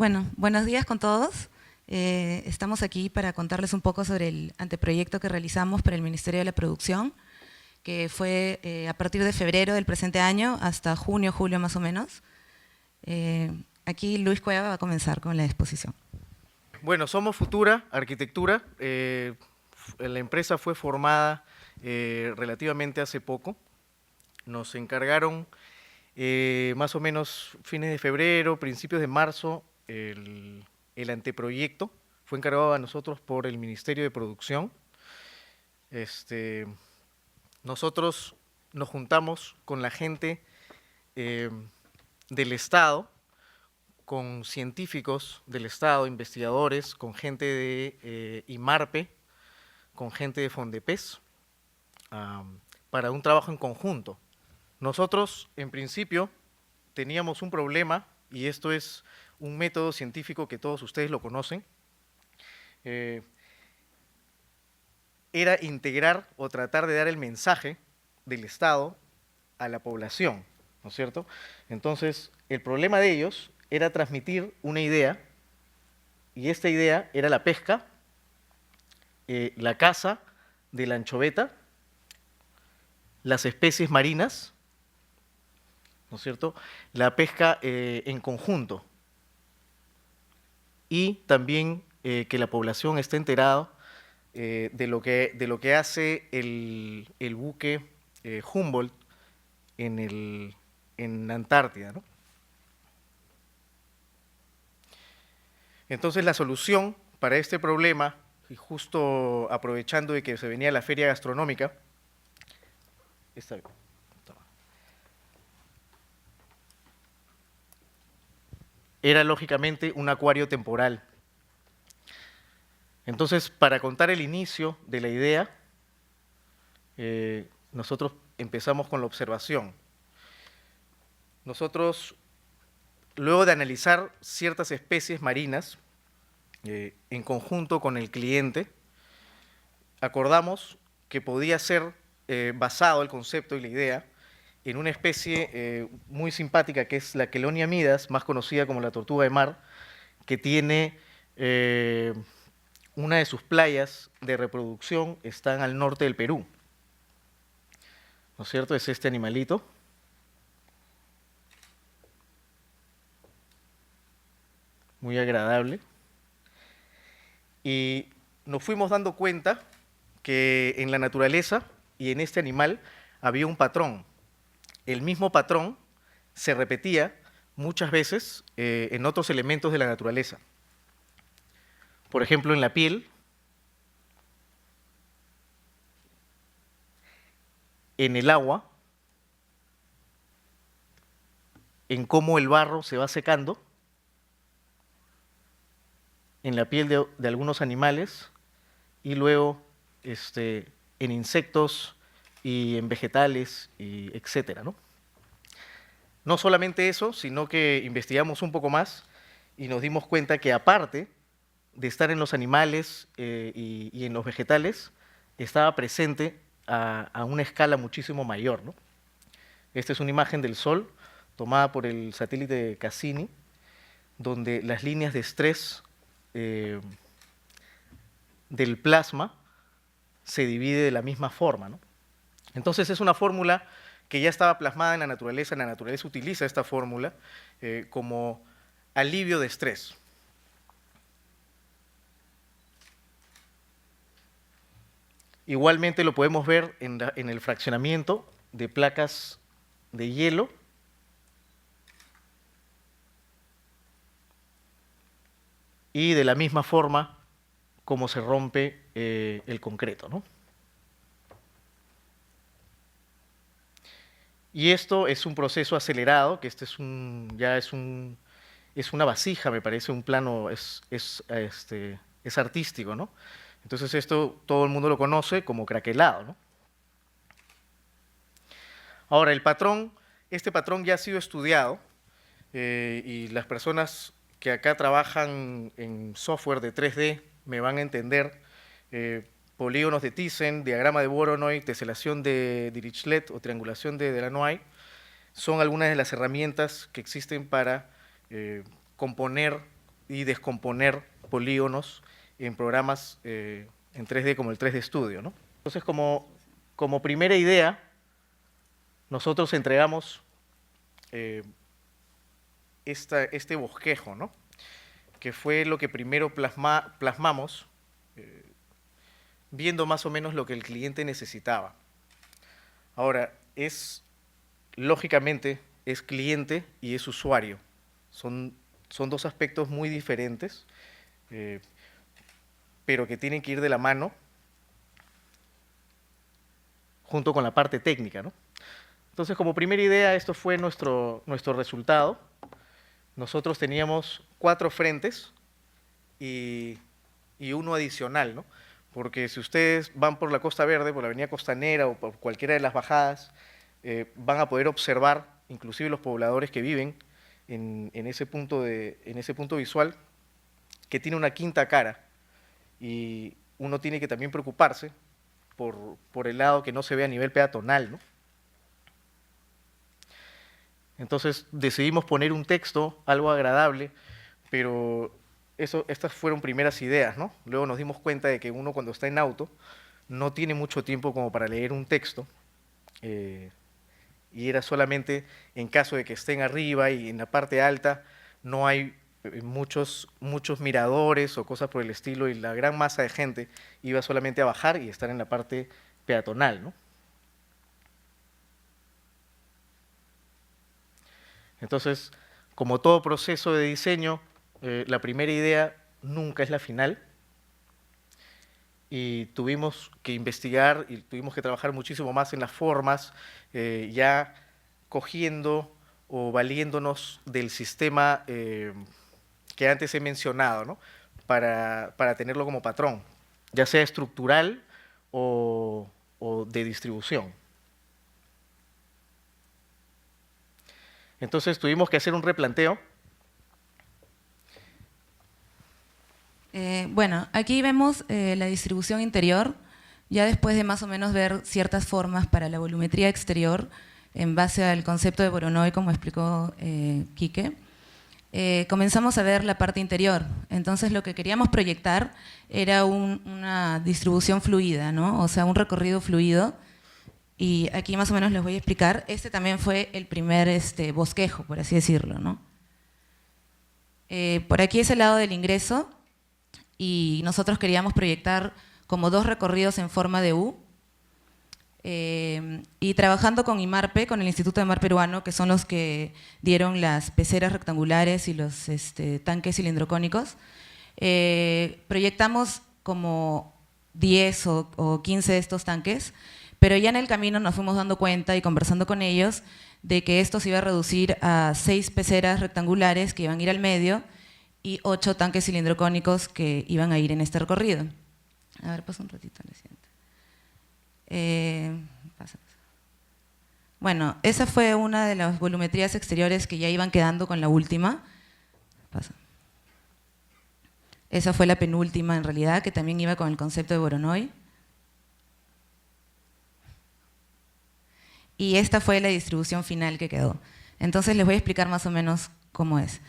Bueno, buenos días con todos. Estamos aquí para contarles un poco sobre el anteproyecto que realizamos para el Ministerio de la Producción, que fue a partir de febrero del presente año hasta junio, julio más o menos. Aquí Luis Cueva va a comenzar con la exposición. Bueno, somos Futura Arquitectura. La empresa fue formada relativamente hace poco. Nos encargaron más o menos fines de febrero, principios de marzo, el anteproyecto. Fue encargado a nosotros por el Ministerio de Producción. Nosotros nos juntamos con la gente del Estado, con científicos del Estado, investigadores, con gente de IMARPE, con gente de Fondepes, para un trabajo en conjunto. Nosotros, en principio, teníamos un problema, y esto es un método científico que todos ustedes lo conocen, era integrar o tratar de dar el mensaje del Estado a la población, ¿no es cierto? Entonces, el problema de ellos era transmitir una idea, y esta idea era la pesca, la caza de la anchoveta, las especies marinas, ¿no es cierto?, la pesca en conjunto, y también que la población esté enterada de lo que hace el buque Humboldt en Antártida, ¿no? Entonces la solución para este problema, y justo aprovechando de que se venía la feria gastronómica, era lógicamente un acuario temporal. Entonces, para contar el inicio de la idea, nosotros empezamos con la observación. Nosotros, luego de analizar ciertas especies marinas, en conjunto con el cliente, acordamos que podía ser basado el concepto y la idea en una especie muy simpática que es la Chelonia midas, más conocida como la tortuga de mar, que tiene una de sus playas de reproducción están al norte del Perú, ¿no es cierto? Es este animalito. Muy agradable. Y nos fuimos dando cuenta que en la naturaleza y en este animal había un patrón. El mismo patrón se repetía muchas veces en otros elementos de la naturaleza. Por ejemplo, en la piel, en el agua, en cómo el barro se va secando, en la piel de algunos animales, y luego en insectos y en vegetales, y etcétera, ¿no? No solamente eso, sino que investigamos un poco más y nos dimos cuenta que aparte de estar en los animales y en los vegetales, estaba presente a una escala muchísimo mayor, ¿no? Esta es una imagen del Sol tomada por el satélite Cassini, donde las líneas de estrés del plasma se divide de la misma forma, ¿no? Entonces es una fórmula que ya estaba plasmada en la naturaleza utiliza esta fórmula como alivio de estrés. Igualmente lo podemos ver en el fraccionamiento de placas de hielo y de la misma forma como se rompe el concreto, ¿no? Y esto es un proceso acelerado, que es una vasija, me parece, un plano, es artístico, ¿no? Entonces esto todo el mundo lo conoce como craquelado, ¿no? Ahora, este patrón ya ha sido estudiado y las personas que acá trabajan en software de 3D me van a entender. Polígonos de Thyssen, diagrama de Voronoi, teselación de Dirichlet o triangulación de Delanoë son algunas de las herramientas que existen para componer y descomponer polígonos en programas en 3D como el 3D Studio, ¿no? Entonces, como primera idea, nosotros entregamos este bosquejo, ¿no? Que fue lo que primero plasmamos, viendo más o menos lo que el cliente necesitaba. Ahora, lógicamente, es cliente y es usuario. Son dos aspectos muy diferentes, pero que tienen que ir de la mano junto con la parte técnica, ¿no? Entonces, como primera idea, esto fue nuestro resultado. Nosotros teníamos 4 frentes y uno adicional, ¿no? Porque si ustedes van por la Costa Verde, por la Avenida Costanera o por cualquiera de las bajadas, van a poder observar, inclusive los pobladores que viven en ese punto visual, que tiene una quinta cara, y uno tiene que también preocuparse por el lado que no se ve a nivel peatonal, ¿no? Entonces decidimos poner un texto, algo agradable, pero estas fueron primeras ideas, ¿no? Luego nos dimos cuenta de que uno cuando está en auto no tiene mucho tiempo como para leer un texto, y era solamente en caso de que estén arriba y en la parte alta no hay muchos miradores o cosas por el estilo, y la gran masa de gente iba solamente a bajar y estar en la parte peatonal, ¿no? Entonces, como todo proceso de diseño, la primera idea nunca es la final, y tuvimos que investigar y tuvimos que trabajar muchísimo más en las formas, ya cogiendo o valiéndonos del sistema que antes he mencionado, ¿no? Para tenerlo como patrón, ya sea estructural o de distribución. Entonces tuvimos que hacer un replanteo. Bueno, aquí vemos la distribución interior, ya después de más o menos ver ciertas formas para la volumetría exterior, en base al concepto de Voronoi, como explicó Quique. Comenzamos a ver la parte interior. Entonces lo que queríamos proyectar era una distribución fluida, ¿no? O sea, un recorrido fluido. Y aquí más o menos les voy a explicar. Este también fue el primer bosquejo, por así decirlo, ¿no? Por aquí es el lado del ingreso, y nosotros queríamos proyectar como 2 recorridos en forma de U. Y trabajando con IMARPE, con el Instituto de Mar Peruano, que son los que dieron las peceras rectangulares y los tanques cilindrocónicos, proyectamos como 10 o 15 de estos tanques, pero ya en el camino nos fuimos dando cuenta y conversando con ellos de que esto se iba a reducir a 6 peceras rectangulares que iban a ir al medio y 8 tanques cilindrocónicos que iban a ir en este recorrido. A ver, pasa un ratito a la siguiente. Bueno, esa fue una de las volumetrías exteriores que ya iban quedando con la última. Esa fue la penúltima en realidad, que también iba con el concepto de Voronoi. Y esta fue la distribución final que quedó. Entonces les voy a explicar más o menos cómo es.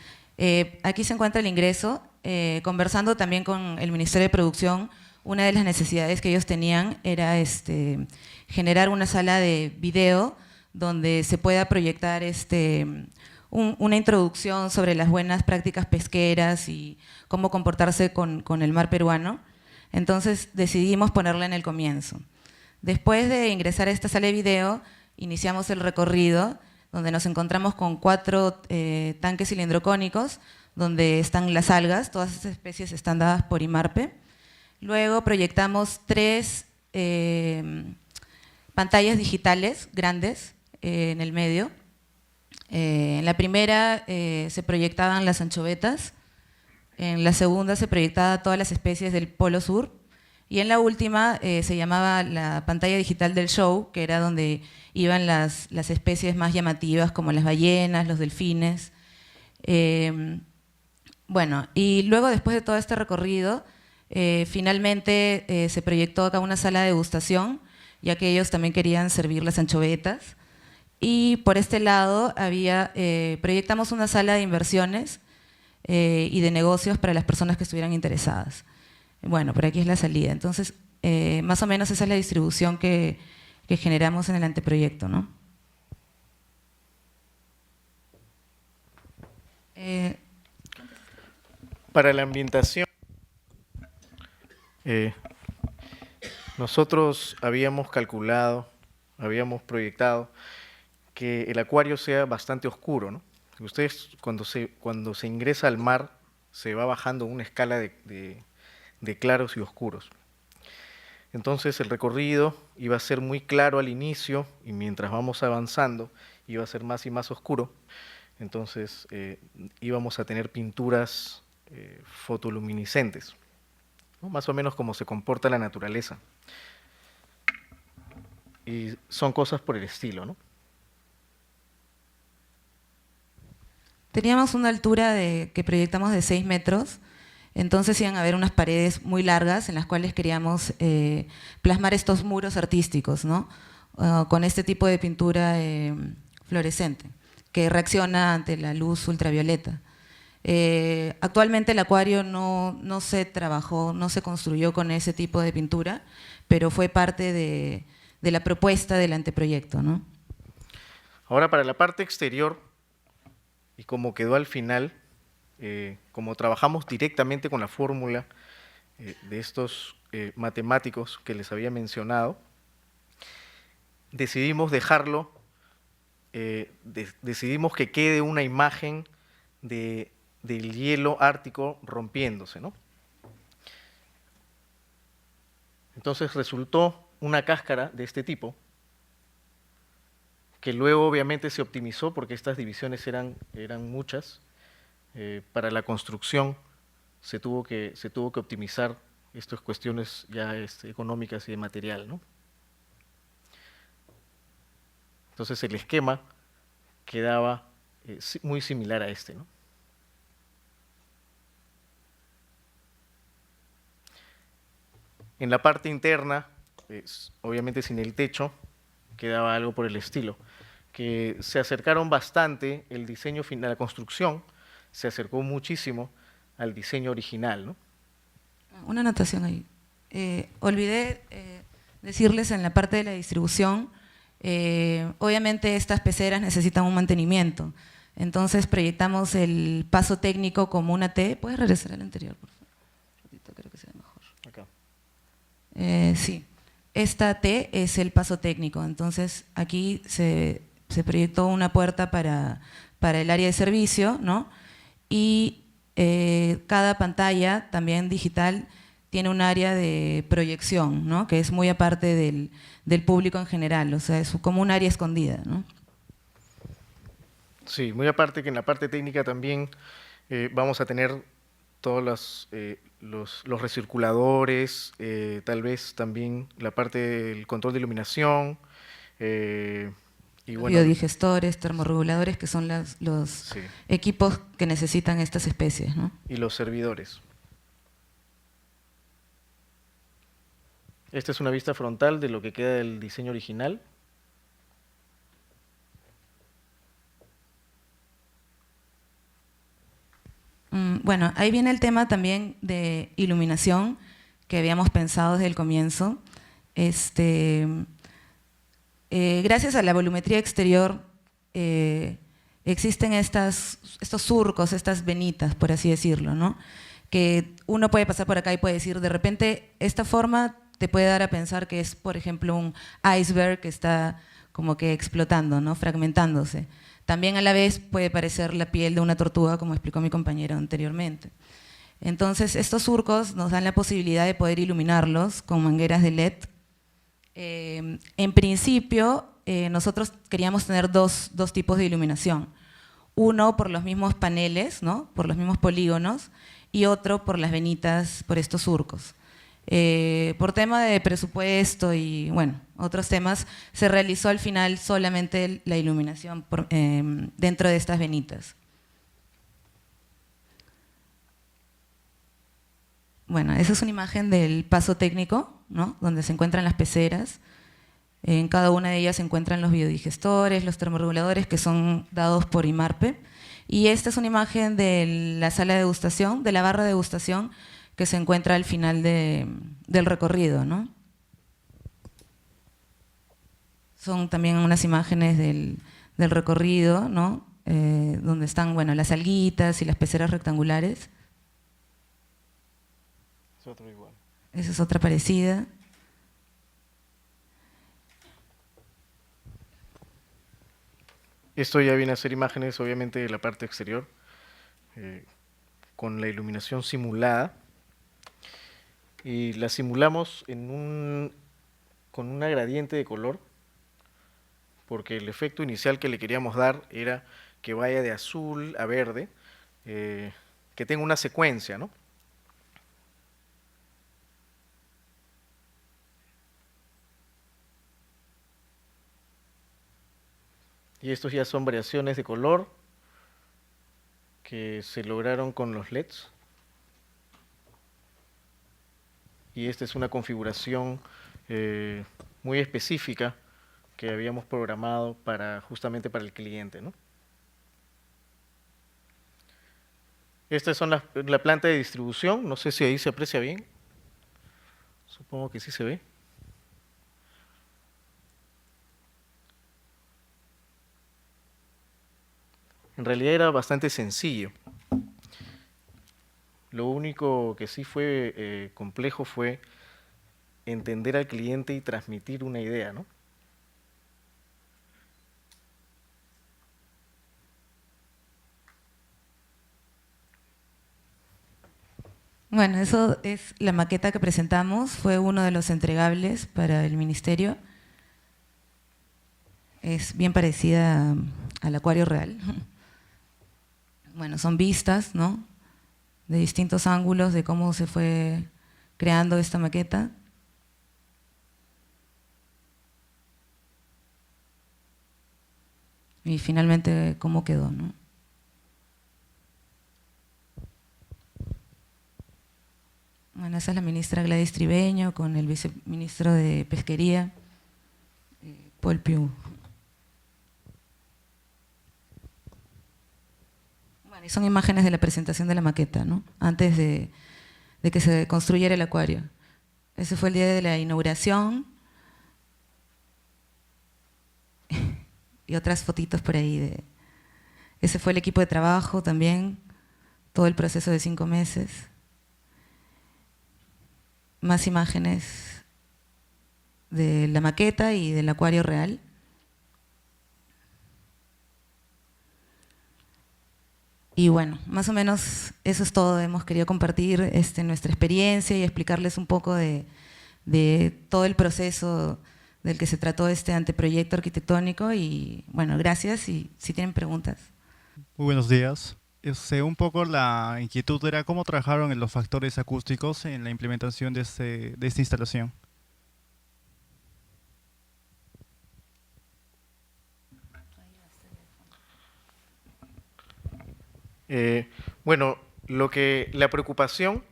Aquí se encuentra el ingreso. Conversando también con el Ministerio de Producción, una de las necesidades que ellos tenían era generar una sala de video donde se pueda proyectar una introducción sobre las buenas prácticas pesqueras y cómo comportarse con el mar peruano. Entonces decidimos ponerla en el comienzo. Después de ingresar a esta sala de video, iniciamos el recorrido, donde nos encontramos con 4 tanques cilindrocónicos, donde están las algas. Todas esas especies están dadas por IMARPE. Luego proyectamos 3 pantallas digitales grandes en el medio. En la primera se proyectaban las anchovetas, en la segunda se proyectaban todas las especies del Polo Sur, y en la última se llamaba la pantalla digital del show, que era donde iban las especies más llamativas, como las ballenas, los delfines. Bueno, y luego, después de todo este recorrido, finalmente se proyectó acá una sala de degustación, ya que ellos también querían servir las anchovetas. Y por este lado proyectamos una sala de inversiones, y de negocios para las personas que estuvieran interesadas. Bueno, por aquí es la salida. Entonces, más o menos esa es la distribución que generamos en el anteproyecto, ¿no? Para la ambientación, nosotros habíamos calculado, habíamos proyectado que el acuario sea bastante oscuro, ¿no? Ustedes cuando se ingresa al mar se va bajando una escala de claros y oscuros. Entonces el recorrido iba a ser muy claro al inicio y mientras vamos avanzando iba a ser más y más oscuro. Entonces íbamos a tener pinturas fotoluminiscentes, ¿no? Más o menos como se comporta la naturaleza. Y son cosas por el estilo, ¿no? Teníamos una altura que proyectamos de 6 metros, entonces iban a haber unas paredes muy largas en las cuales queríamos plasmar estos muros artísticos, ¿no? Con este tipo de pintura fluorescente, que reacciona ante la luz ultravioleta. Actualmente el acuario no se trabajó, no se construyó con ese tipo de pintura, pero fue parte de la propuesta del anteproyecto, ¿no? Ahora, para la parte exterior, y como quedó al final, como trabajamos directamente con la fórmula de estos matemáticos que les había mencionado, decidimos dejarlo, decidimos que quede una imagen del hielo ártico rompiéndose, ¿no? Entonces resultó una cáscara de este tipo, que luego obviamente se optimizó porque estas divisiones eran muchas. Para la construcción se tuvo que optimizar estas cuestiones ya económicas y de material, ¿no? Entonces el esquema quedaba muy similar a este, ¿no? En la parte interna, obviamente sin el techo, quedaba algo por el estilo, que se acercaron bastante, el diseño final, la construcción se acercó muchísimo al diseño original, ¿no? Una anotación ahí. Olvidé decirles en la parte de la distribución, obviamente estas peceras necesitan un mantenimiento, entonces proyectamos el paso técnico como una T. ¿Puedes regresar al anterior, por favor? Creo que se ve mejor. Acá. Sí, esta T es el paso técnico, entonces aquí se proyectó una puerta para el área de servicio, ¿no? Y cada pantalla, también digital, tiene un área de proyección, ¿no? Que es muy aparte del público en general, o sea, es como un área escondida, ¿no? Sí, muy aparte que en la parte técnica también vamos a tener todos los recirculadores, tal vez también la parte del control de iluminación, y bueno, biodigestores, termorreguladores, que son los sí, equipos que necesitan estas especies, ¿no? y los servidores. Esta es una vista frontal de lo que queda del diseño original. Bueno, ahí viene el tema también de iluminación que habíamos pensado desde el comienzo. Gracias a la volumetría exterior existen estos surcos, estas venitas, por así decirlo, ¿no? Que uno puede pasar por acá y puede decir, de repente, esta forma te puede dar a pensar que es, por ejemplo, un iceberg que está como que explotando, ¿no? Fragmentándose. También a la vez puede parecer la piel de una tortuga, como explicó mi compañero anteriormente. Entonces, estos surcos nos dan la posibilidad de poder iluminarlos con mangueras de LED. En principio, nosotros queríamos tener dos tipos de iluminación. Uno por los mismos paneles, ¿no? Por los mismos polígonos, y otro por las venitas, por estos surcos. Por tema de presupuesto y bueno, otros temas, se realizó al final solamente la iluminación dentro de estas venitas. Bueno, esa es una imagen del paso técnico, ¿no? Donde se encuentran las peceras. En cada una de ellas se encuentran los biodigestores, los termorreguladores que son dados por IMARPE, Y esta es una imagen de la sala de degustación, de la barra de degustación que se encuentra al final del recorrido, ¿no? Son también unas imágenes del recorrido, ¿no? Donde están, bueno, las alguitas y las peceras rectangulares. Es otro igual. Esa es otra parecida. Esto ya viene a ser imágenes, obviamente, de la parte exterior, con la iluminación simulada. Y la simulamos con una gradiente de color, porque el efecto inicial que le queríamos dar era que vaya de azul a verde, que tenga una secuencia, ¿no? Y estos ya son variaciones de color que se lograron con los LEDs. Y esta es una configuración muy específica que habíamos programado justamente para el cliente, ¿no? Estas son la planta de distribución, no sé si ahí se aprecia bien, supongo que sí se ve. En realidad era bastante sencillo. Lo único que sí fue complejo fue entender al cliente y transmitir una idea, ¿no? Bueno, eso es la maqueta que presentamos, fue uno de los entregables para el ministerio. Es bien parecida al acuario real. Bueno, son vistas, ¿no? De distintos ángulos de cómo se fue creando esta maqueta. Y finalmente cómo quedó, ¿no? Bueno, esa es la ministra Gladys Tribeño con el viceministro de Pesquería, Paul Piu. Bueno, y son imágenes de la presentación de la maqueta, ¿no? Antes de que se construyera el acuario. Ese fue el día de la inauguración. Y otras fotitos por ahí. Ese fue el equipo de trabajo también, todo el proceso de 5 meses. Más imágenes de la maqueta y del acuario real. Y bueno, más o menos eso es todo. Hemos querido compartir nuestra experiencia y explicarles un poco de todo el proceso del que se trató este anteproyecto arquitectónico. Y bueno, gracias y si tienen preguntas. Muy buenos días. Un poco la inquietud era cómo trabajaron en los factores acústicos en la implementación de esta instalación. Bueno, la preocupación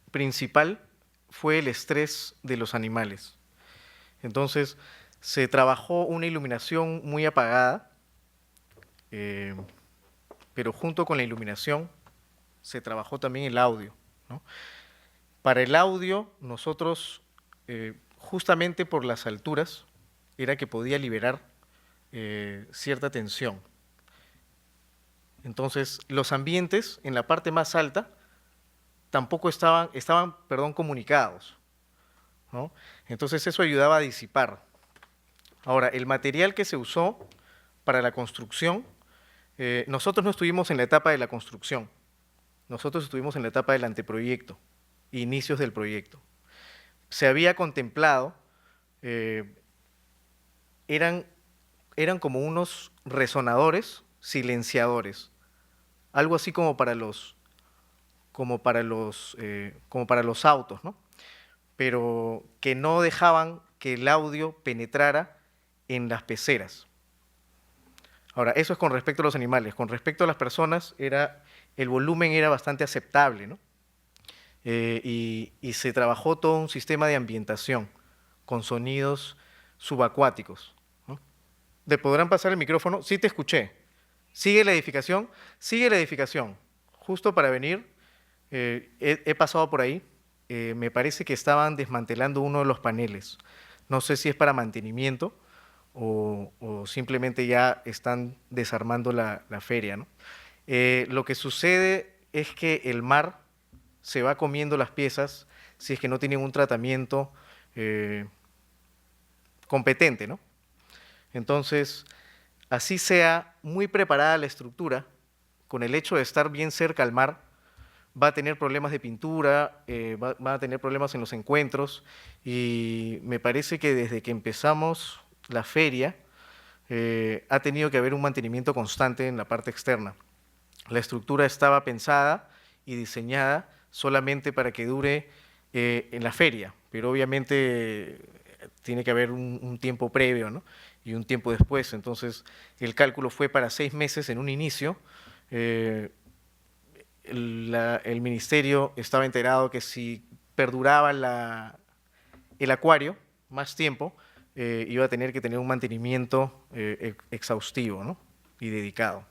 principal fue el estrés de los animales. Entonces, se trabajó una iluminación muy apagada, pero junto con la iluminación se trabajó también el audio, ¿no? Para el audio, nosotros, justamente por las alturas, era que podía liberar cierta tensión. Entonces, los ambientes en la parte más alta tampoco estaban comunicados, ¿no? Entonces, eso ayudaba a disipar. Ahora, el material que se usó para la construcción, nosotros no estuvimos en la etapa de la construcción, nosotros estuvimos en la etapa del anteproyecto, inicios del proyecto. Se había contemplado, eran como unos resonadores silenciadores, algo así como para los autos, ¿no? Pero que no dejaban que el audio penetrara en las peceras. Ahora, eso es con respecto a los animales. Con respecto a las personas, el volumen era bastante aceptable, ¿no? Y se trabajó todo un sistema de ambientación con sonidos subacuáticos, ¿no? ¿Te podrán pasar el micrófono? Sí te escuché. Sigue la edificación, Justo para venir, he pasado por ahí, me parece que estaban desmantelando uno de los paneles. No sé si es para mantenimiento o simplemente ya están desarmando la feria, ¿no? Lo que sucede es que el mar se va comiendo las piezas si es que no tienen un tratamiento competente, ¿no? Entonces, así sea muy preparada la estructura, con el hecho de estar bien cerca al mar, va a tener problemas de pintura, va a tener problemas en los encuentros, y me parece que desde que empezamos la feria, ha tenido que haber un mantenimiento constante en la parte externa. La estructura estaba pensada y diseñada solamente para que dure en la feria, pero obviamente tiene que haber un tiempo previo, ¿no? Y un tiempo después. Entonces, el cálculo fue para 6 meses en un inicio. El ministerio estaba enterado que si perduraba el acuario más tiempo, iba a tener que tener un mantenimiento exhaustivo, ¿no? Y dedicado.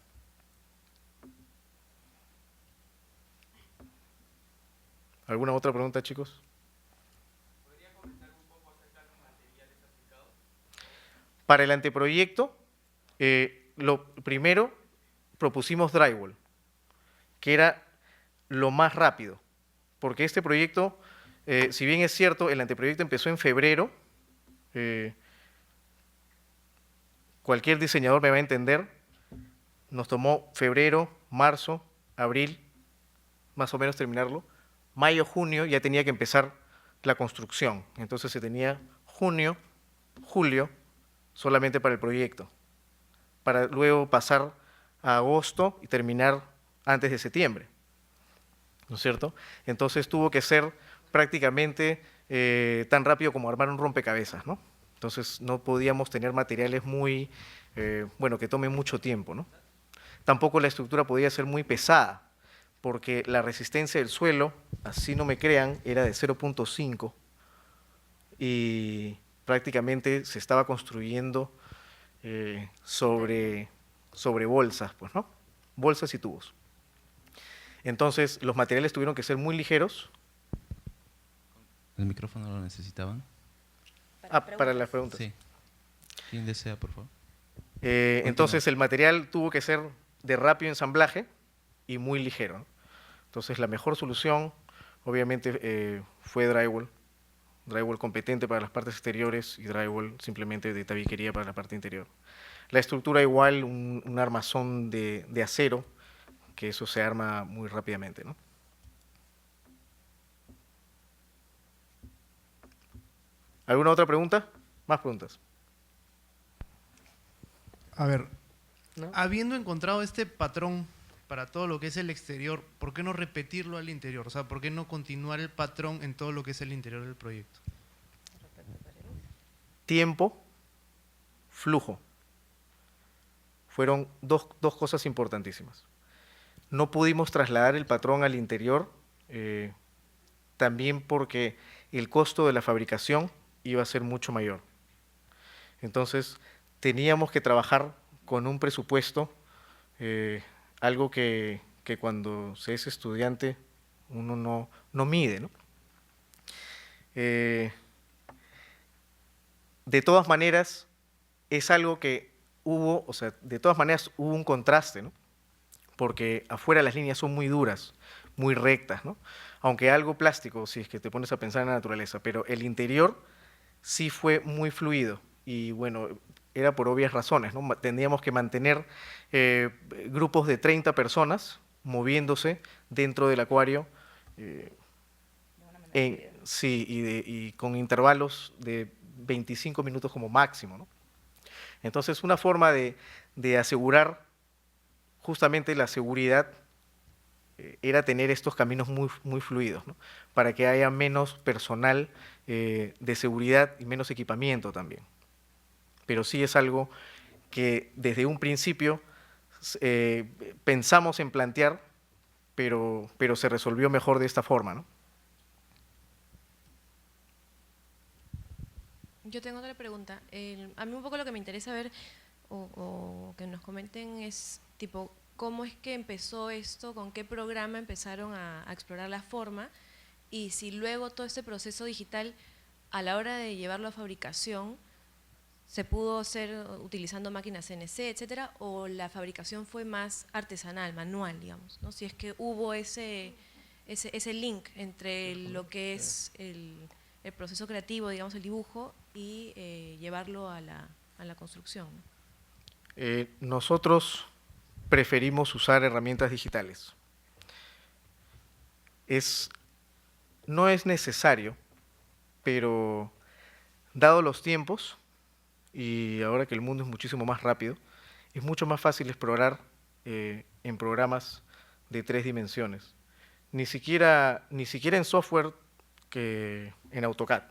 ¿Alguna otra pregunta, chicos? ¿Podría comentar un poco acerca de los materiales aplicados? Para el anteproyecto, lo primero, propusimos drywall, que era lo más rápido, porque este proyecto, si bien es cierto, el anteproyecto empezó en febrero, cualquier diseñador me va a entender, nos tomó febrero, marzo, abril, más o menos terminarlo. Mayo, junio ya tenía que empezar la construcción, entonces se tenía junio, julio solamente para el proyecto, para luego pasar a agosto y terminar antes de septiembre, ¿no es cierto? Entonces tuvo que ser prácticamente tan rápido como armar un rompecabezas, ¿no? Entonces no podíamos tener materiales muy, bueno, que tomen mucho tiempo, ¿no? Tampoco la estructura podía ser muy pesada, porque la resistencia del suelo, así no me crean, era de 0.5 y prácticamente se estaba construyendo sobre bolsas, pues, ¿no? Bolsas y tubos. Entonces, los materiales tuvieron que ser muy ligeros. ¿El micrófono lo necesitaban? Para las preguntas. Sí. ¿Quién desea, por favor? Entonces, el material tuvo que ser de rápido ensamblaje y muy ligero, ¿no? Entonces, la mejor solución, obviamente, fue drywall. Drywall competente para las partes exteriores y drywall simplemente de tabiquería para la parte interior. La estructura igual, un armazón de acero, que eso se arma muy rápidamente, ¿no? ¿Alguna otra pregunta? Más preguntas. A ver, ¿No? habiendo encontrado este patrón para todo lo que es el exterior, ¿por qué no repetirlo al interior? O sea, ¿por qué no continuar el patrón en todo lo que es el interior del proyecto? Tiempo, flujo. Fueron dos cosas importantísimas. No pudimos trasladar el patrón al interior, también porque el costo de la fabricación iba a ser mucho mayor. Entonces, teníamos que trabajar con un presupuesto, algo que cuando se es estudiante uno no mide, ¿no? De todas maneras, es algo que hubo, o sea, de todas maneras hubo un contraste, ¿no? Porque afuera las líneas son muy duras, muy rectas, ¿no? Aunque algo plástico, si es que te pones a pensar en la naturaleza, pero el interior sí fue muy fluido y bueno, era por obvias razones, ¿no? Teníamos que mantener grupos de 30 personas moviéndose dentro del acuario, sí, y con intervalos de 25 minutos como máximo, ¿no? Entonces, una forma de asegurar justamente la seguridad era tener estos caminos muy fluidos, ¿no? Para que haya menos personal de seguridad y menos equipamiento también. Pero sí es algo que desde un principio pensamos en plantear, pero se resolvió mejor de esta forma, ¿no? Yo tengo otra pregunta. A mí un poco lo que me interesa ver o que nos comenten es tipo, ¿cómo es que empezó esto? ¿Con qué programa empezaron a explorar la forma? Y si luego todo este proceso digital, a la hora de llevarlo a fabricación, se pudo hacer utilizando máquinas CNC, etcétera, o la fabricación fue más artesanal, manual, digamos, ¿no? Si es que hubo ese link entre lo que es el proceso creativo, digamos, el dibujo, y llevarlo a la construcción, ¿no? Nosotros preferimos usar herramientas digitales. No es necesario, pero dado los tiempos, y ahora que el mundo es muchísimo más rápido, es mucho más fácil explorar en programas de 3 dimensiones. Ni siquiera en software que en AutoCAD.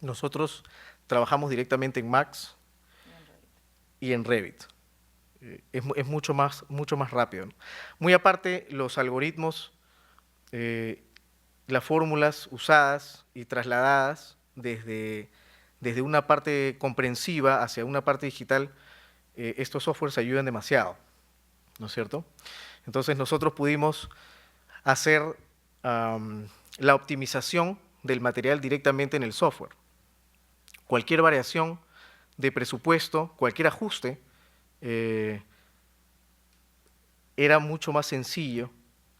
Nosotros trabajamos directamente en Max y en Revit. Es mucho más rápido, ¿no? Muy aparte, los algoritmos, las fórmulas usadas y trasladadas desde una parte comprensiva hacia una parte digital, estos softwares ayudan demasiado, ¿no es cierto? Entonces nosotros pudimos hacer la optimización del material directamente en el software. Cualquier variación de presupuesto, cualquier ajuste, era mucho más sencillo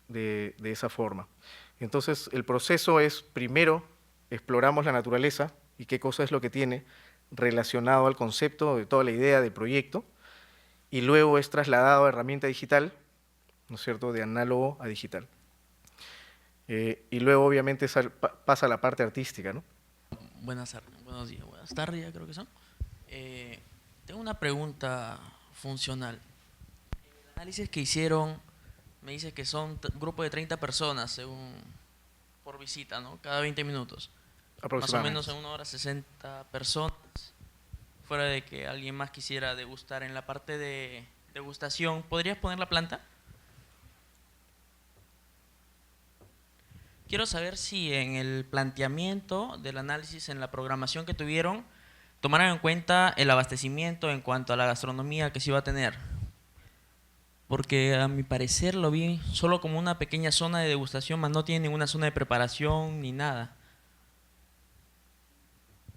de esa forma. Entonces el proceso es, primero, exploramos la naturaleza y qué cosa es lo que tiene relacionado al concepto de toda la idea del proyecto, y luego es trasladado a herramienta digital, ¿no es cierto?, de análogo a digital. Y luego obviamente pasa a la parte artística, ¿no? Buenos días, buenas tardes, ya creo que son. Tengo una pregunta funcional. El análisis que hicieron, me dice que son un grupo de 30 personas por visita, ¿no? Cada 20 minutos. Más o menos en 1 hora 60 personas. Fuera de que alguien más quisiera degustar en la parte de degustación, ¿podrías poner la planta? Quiero saber si en el planteamiento del análisis, en la programación que tuvieron, tomaron en cuenta el abastecimiento en cuanto a la gastronomía que se iba a tener. Porque a mi parecer lo vi solo como una pequeña zona de degustación, más no tiene ninguna zona de preparación ni nada.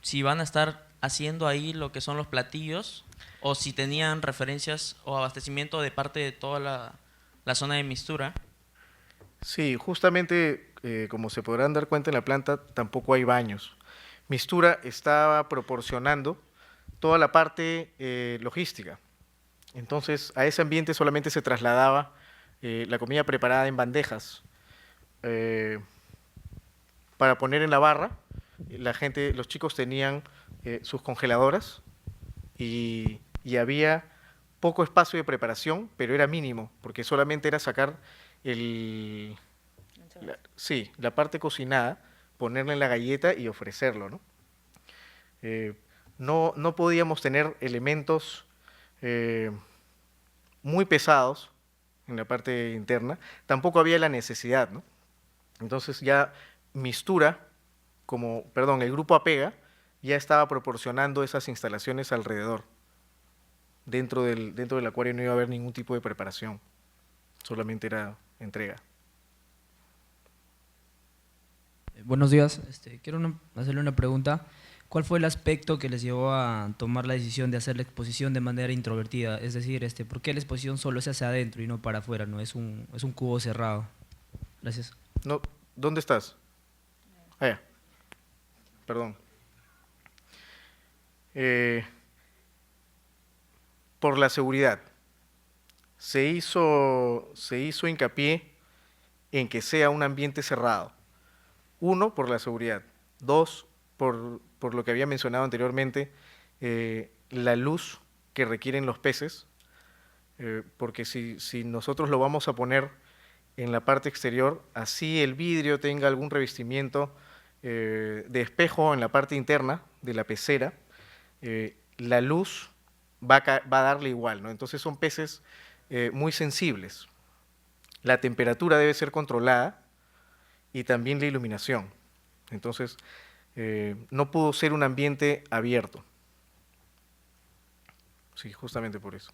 Si van a estar haciendo ahí lo que son los platillos, o si tenían referencias o abastecimiento de parte de toda la zona de mixtura. Sí, justamente, como se podrán dar cuenta en la planta, tampoco hay baños. Mistura estaba proporcionando toda la parte logística. Entonces, a ese ambiente solamente se trasladaba la comida preparada en bandejas para poner en la barra. Los chicos tenían sus congeladoras y había poco espacio de preparación, pero era mínimo, porque solamente era sacar la parte cocinada, ponerla en la galleta y ofrecerlo, ¿no? No podíamos tener elementos muy pesados en la parte interna, tampoco había la necesidad, ¿no? Entonces ya Mistura, el grupo Apega, ya estaba proporcionando esas instalaciones alrededor. Dentro del acuario no iba a haber ningún tipo de preparación, solamente era entrega. Buenos días, quiero hacerle una pregunta. ¿Cuál fue el aspecto que les llevó a tomar la decisión de hacer la exposición de manera introvertida? Es decir, ¿por qué la exposición solo se hace adentro y no para afuera? No es un cubo cerrado. Gracias. No, ¿dónde estás? Allá. Perdón. Por la seguridad. Se hizo hincapié en que sea un ambiente cerrado. 1, por la seguridad. 2, por lo que había mencionado anteriormente, la luz que requieren los peces, porque si nosotros lo vamos a poner en la parte exterior, así el vidrio tenga algún revestimiento de espejo en la parte interna de la pecera, la luz va a darle igual, ¿no? Entonces son peces muy sensibles. La temperatura debe ser controlada y también la iluminación. Entonces, no pudo ser un ambiente abierto. Sí, justamente por eso.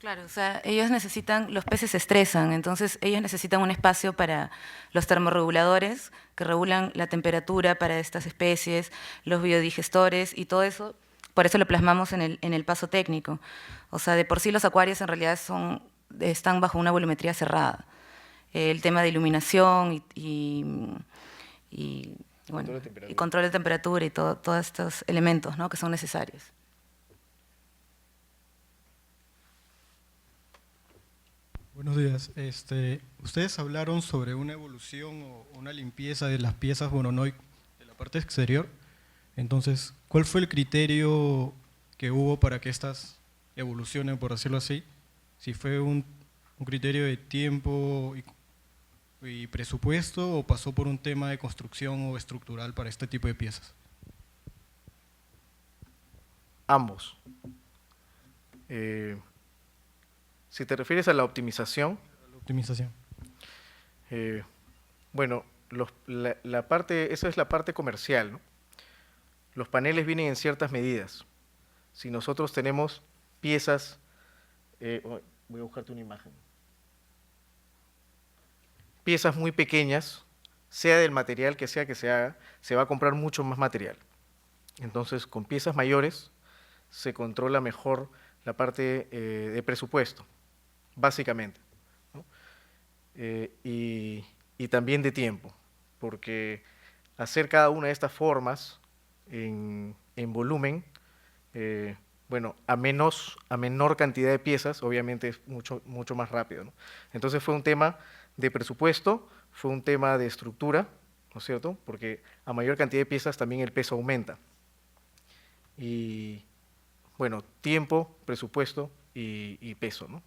Claro, o sea, ellos necesitan, los peces se estresan, entonces ellos necesitan un espacio para los termorreguladores que regulan la temperatura para estas especies, los biodigestores y todo eso. Por eso lo plasmamos en el paso técnico. O sea, de por sí los acuarios en realidad están bajo una volumetría cerrada. El tema de iluminación y control de temperatura y todos estos elementos, ¿no?, que son necesarios. Buenos días. Ustedes hablaron sobre una evolución o una limpieza de las piezas Voronoi de la parte exterior. Entonces, ¿cuál fue el criterio que hubo para que estas evolucionen, por decirlo así? Si fue un criterio de tiempo y presupuesto, o pasó por un tema de construcción o estructural para este tipo de piezas. Ambos. Si te refieres a la optimización, bueno, esa es la parte comercial, ¿no? Los paneles vienen en ciertas medidas. Si nosotros tenemos piezas, voy a buscarte una imagen. Piezas muy pequeñas, sea del material que se haga, se va a comprar mucho más material. Entonces, con piezas mayores se controla mejor la parte de presupuesto, básicamente, ¿no? Y también de tiempo, porque hacer cada una de estas formas en volumen, bueno, a menor cantidad de piezas, obviamente es mucho más rápido, ¿no? Entonces fue un tema de presupuesto, fue un tema de estructura, ¿no es cierto? Porque a mayor cantidad de piezas también el peso aumenta. Y bueno, tiempo, presupuesto y peso, ¿no?